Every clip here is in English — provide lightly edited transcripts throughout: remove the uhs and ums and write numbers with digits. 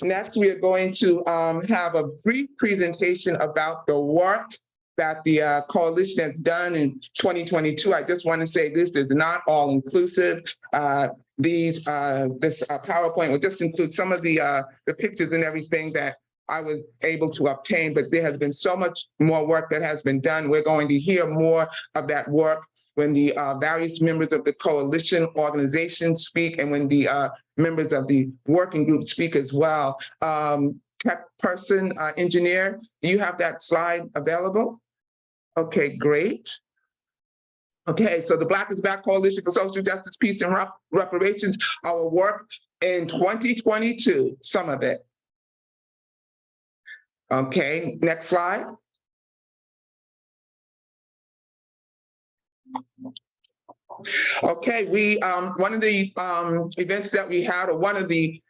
Next, we are going to have a brief presentation about the work that the coalition has done in 2022. I just want to say this is not all inclusive. This PowerPoint will just include some of the pictures and everything that I was able to obtain, but there has been so much more work that has been done. We're going to hear more of that work when the various members of the coalition organization speak and when the members of the working group speak as well. Tech person, engineer, do you have that slide available? Okay, great. Okay, so the Black is Back Coalition for Social Justice, Peace, and Reparations, our work in 2022, some of it. Okay, next slide. Okay, we one of the events that we had, or one of the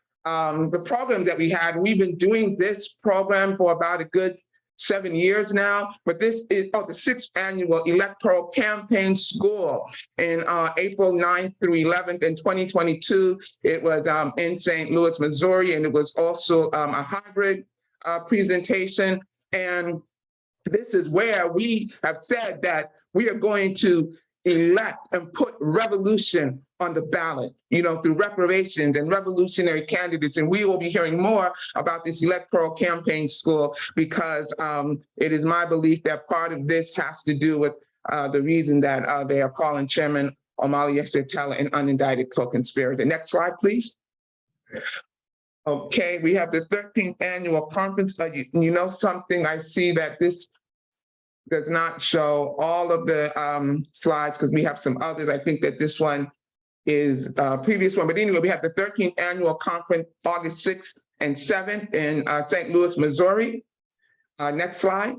programs that we had, we've been doing this program for about a good 7 years now, but this is the 6th annual electoral campaign school in April 9th through 11th in 2022. It was in St. Louis, Missouri, and it was also a hybrid presentation. And this is where we have said that we are going to elect and put revolution on the ballot, through reparations and revolutionary candidates. And we will be hearing more about this electoral campaign school because it is my belief that part of this has to do with the reason that they are calling Chairman Omali Yeshitela an unindicted co-conspirator. Next slide, please. Okay, we have the 13th annual conference. You know something, I see that this does not show all of the slides because we have some others. I think that this one is a previous one. But anyway, we have the 13th annual conference, August 6th and 7th in St. Louis, Missouri. Next slide.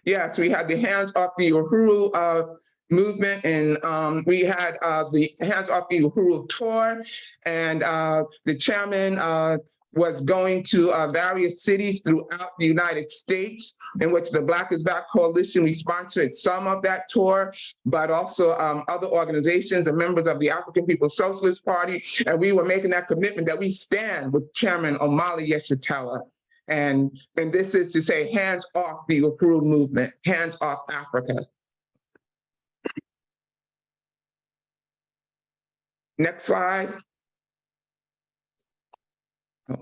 Yes, we had the Hands Off the Uhuru movement, and we had the Hands Off the Uhuru tour, and the chairman was going to various cities throughout the United States, in which the Black is Back Coalition, we sponsored some of that tour, but also other organizations and members of the African People's Socialist Party, and we were making that commitment that we stand with Chairman Omali Yeshitela. And this is to say, hands off the Uhuru movement, hands off Africa. Next slide.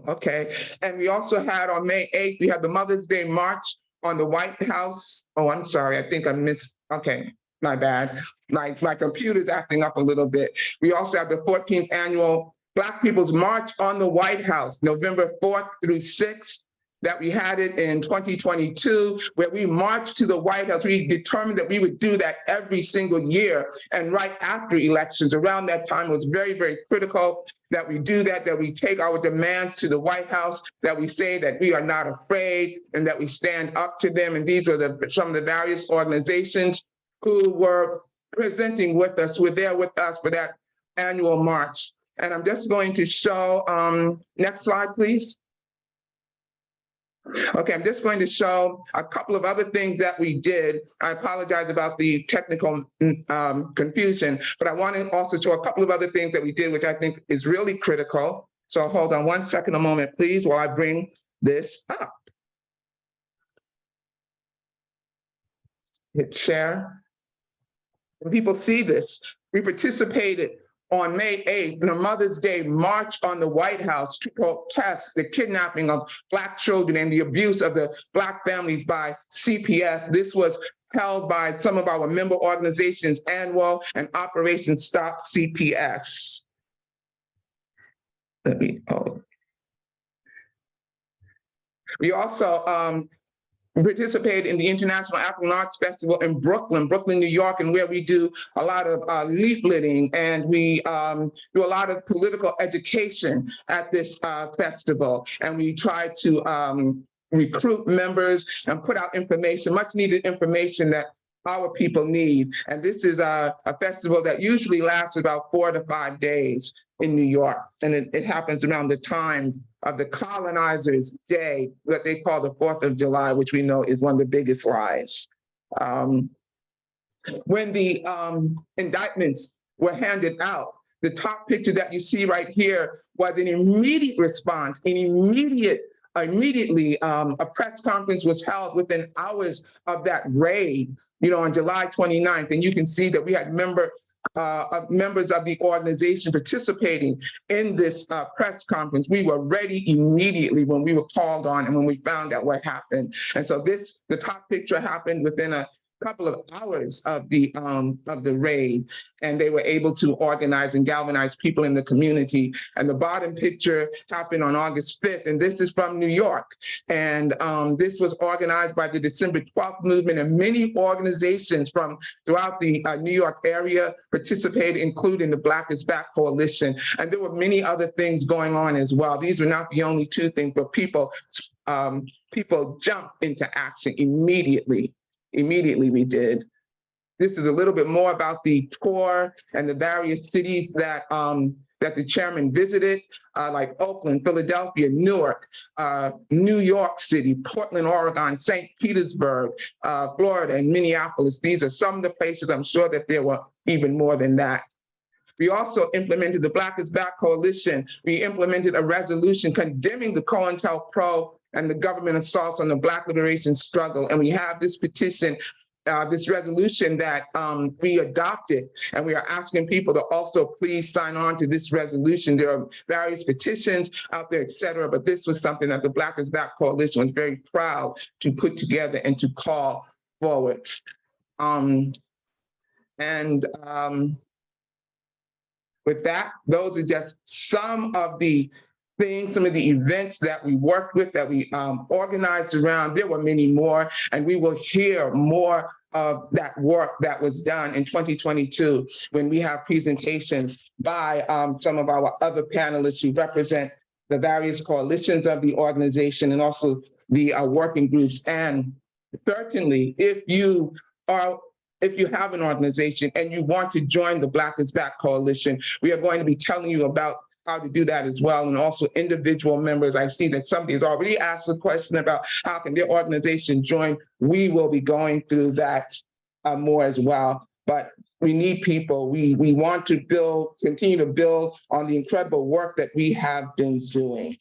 Okay, and we also had on May 8th, we had the Mother's Day March on the White House. Oh, I'm sorry, I think I missed, okay, my bad. My computer's acting up a little bit. We also have the 14th annual Black People's March on the White House, November 4th through 6th, that we had it in 2022, where we marched to the White House. We determined that we would do that every single year. And right after elections, around that time, it was very, very critical that we do that we take our demands to the White House, that we say that we are not afraid and that we stand up to them. And these were some of the various organizations who were presenting with us, were there with us for that annual march. And I'm just going to show, next slide, please. Okay, I'm just going to show a couple of other things that we did. I apologize about the technical confusion, but I want to also show a couple of other things that we did, which I think is really critical. So hold on one second, a moment, please, while I bring this up. Hit share. When people see this, we participated on May 8th in a Mother's Day March on the White House to protest the kidnapping of Black children and the abuse of the Black families by CPS. This was held by some of our member organizations, ANWO and Operation Stop CPS. We also participated in the International African Arts Festival in Brooklyn, New York, and where we do a lot of leafleting, and we do a lot of political education at this festival. And we try to recruit members and put out information, much needed information that our people need. And this is a festival that usually lasts about 4 to 5 days in New York. And it happens around the time of the colonizers' day, what they call the 4th of July, which we know is one of the biggest lies. When the indictments were handed out, The top picture that you see right here was an immediate response, immediately, a press conference was held within hours of that raid, on July 29th. And you can see that we had members of the organization participating in this press conference. We were ready immediately when we were called on and when we found out what happened. And so the top picture happened within a couple of hours of the raid, and they were able to organize and galvanize people in the community. And the bottom picture happened on August 5th, and this is from New York. And this was organized by the December 12th movement, and many organizations from throughout the New York area participated, including the Black is Back Coalition. And there were many other things going on as well. These were not the only two things, but people jumped into action immediately. Immediately we did. This is a little bit more about the tour and the various cities that the chairman visited, like Oakland, Philadelphia, Newark, New York City, Portland, Oregon, St. Petersburg, Florida, and Minneapolis. These are some of the places. I'm sure that there were even more than that. We also implemented the Black is Back Coalition. We implemented a resolution condemning the COINTELPRO and the government assaults on the Black liberation struggle. And we have this petition, this resolution that we adopted, and we are asking people to also please sign on to this resolution. There are various petitions out there, et cetera, but this was something that the Black is Back Coalition was very proud to put together and to call forward. With that, those are just some of the things, some of the events that we worked with, that we organized around. There were many more, and we will hear more of that work that was done in 2022 when we have presentations by some of our other panelists who represent the various coalitions of the organization and also the working groups. And certainly, if you have an organization and you want to join the Black is Back Coalition, we are going to be telling you about how to do that as well, and also individual members. I see that somebody has already asked a question about how can their organization join. We will be going through that more as well. But we need people. We want to continue to build on the incredible work that we have been doing.